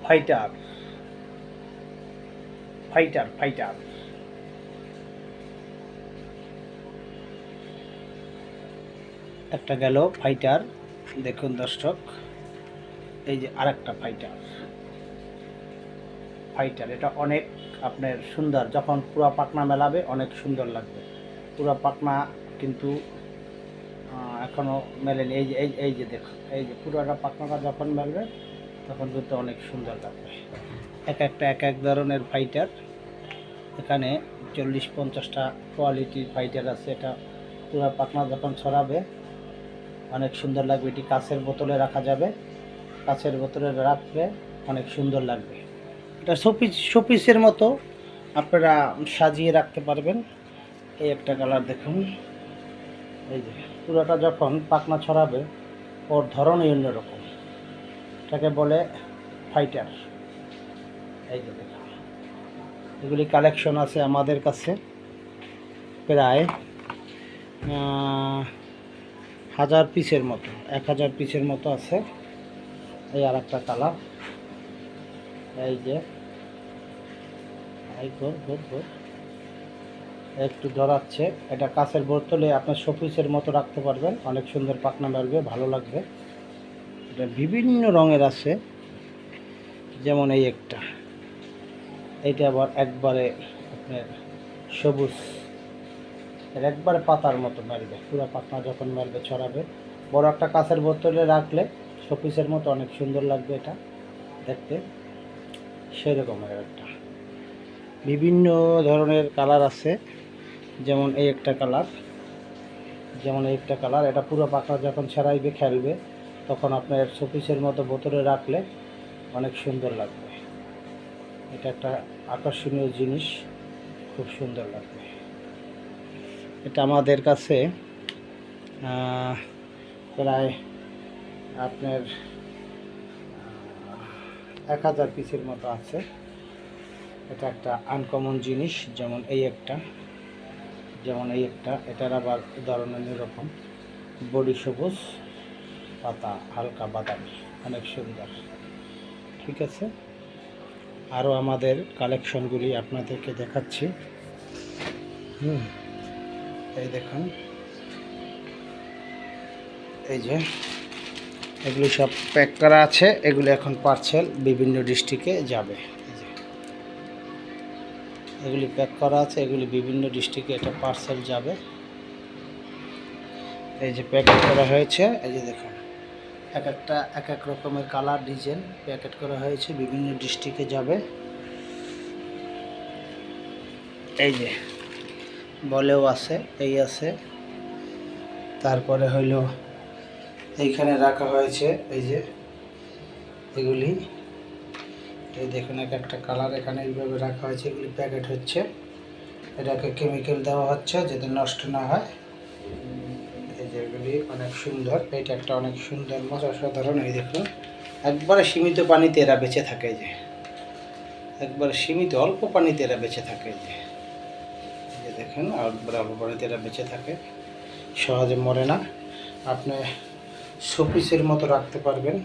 Fighter fighter fighter একটা গেল fighter. দেখুন দর্শক, এই যে আরেকটা ফাইটার। ফাইটার এটা অনেক আপনার সুন্দর, যখন পুরা পাখনা মেলাবে অনেক সুন্দর লাগবে। পুরা পাখনা কিন্তু এখনও মেলেনি। এই যে এই যে দেখুন, এই যে পুরোটা পাখনাটা যখন মেলবে তখন কিন্তু অনেক সুন্দর লাগবে। এক এক ধরনের ফাইটার, এখানে 40-50টা কোয়ালিটির ফাইটার আছে। এটা পুরা পাখনা যখন ছড়াবে অনেক সুন্দর লাগবে। এটি কাঁচের বোতলে রাখা যাবে, কাঁচের বোতলে রাখলে অনেক সুন্দর লাগবে। এটা শোপিসের মতো আপনারা সাজিয়ে রাখতে পারবেন। এই একটা কালার দেখুন, এই যে পুরোটা যখন পাখনা ছড়াবে ওর ধরনই অন্যরকম, এটাকে বলে ফাইটার। এই যে দেখুন, এগুলি কালেকশন আছে আমাদের কাছে প্রায় 1000 পিসের মতো, 1000 পিসের মতো আছে। এই আর একটা কালার, এই যে একটু ধরাচ্ছে। এটা কাঁচের বোতলে আপনার শোপিসের মতো রাখতে পারবেন, অনেক সুন্দর পাখনা বেরবে, ভালো লাগবে। এটা বিভিন্ন রঙের আছে, যেমন এই একটা, এইটা আবার একবারে আপনার সবুজ, এর একবারে পাতার মতো মেলবে। পুরো পাখনা যখন মেলবে ছড়াবে, বড় একটা কাঁচের বোতলে রাখলে শোপিসের মতো অনেক সুন্দর লাগবে এটা দেখতে। সেই রকমের একটা বিভিন্ন ধরনের কালার আছে, যেমন এই একটা কালার, এটা পুরো পাখনা যখন ছড়াইবে খেলবে তখন আপনার শোপিসের মতো বোতলে রাখলে অনেক সুন্দর লাগবে। এটা একটা আকর্ষণীয় জিনিস, খুব সুন্দর লাগবে। এটা আমাদের কাছে প্রায় আপনার 1000 পিসের মতো আছে। এটা একটা আনকমন জিনিস, যেমন এই একটা, এটার আবার ধরনের এরকম, বডি সবুজ, পাতা হালকা বাদামি, অনেক সুন্দর। ঠিক আছে, আরও আমাদের কালেকশনগুলি আপনাদেরকে দেখাচ্ছি। এই দেখুন, এই যে এগুলি সব প্যাক করা আছে, এগুলি এখন পার্সেল বিভিন্ন ডিস্ট্রিক্টে যাবে। এগুলি প্যাক করা আছে, এগুলি বিভিন্ন ডিস্ট্রিক্টে এটা পার্সেল যাবে। এই যে প্যাকেট করা হয়েছে, এই যে দেখুন এক এক রকমের কালার ডিজাইন প্যাকেট করা হয়েছে, বিভিন্ন ডিস্ট্রিক্টে যাবে। এই যে বলেও আছে, এই আছে, তারপরে হইল এইখানে রাখা হয়েছে। এই যে এগুলি, এই দেখুন এক একটা কালার এখানে এইভাবে রাখা হয়েছে। এগুলি প্যাকেট হচ্ছে, এটাকে কেমিক্যাল দেওয়া হচ্ছে যাতে নষ্ট না হয়। এই যে এগুলি অনেক সুন্দর, এটা একটা অনেক সুন্দর মাছ, অসাধারণ। এই দেখুন একবারে সীমিত পানিতে এরা বেঁচে থাকে, এই যে একবারে সীমিত অল্প পানিতে এরা বেঁচে থাকে। এই যে দেখুন একবারে অল্প পানিতে এরা বেঁচে থাকে, সহজে মরে না। আপনি শোপিসের মতো রাখতে পারবেন।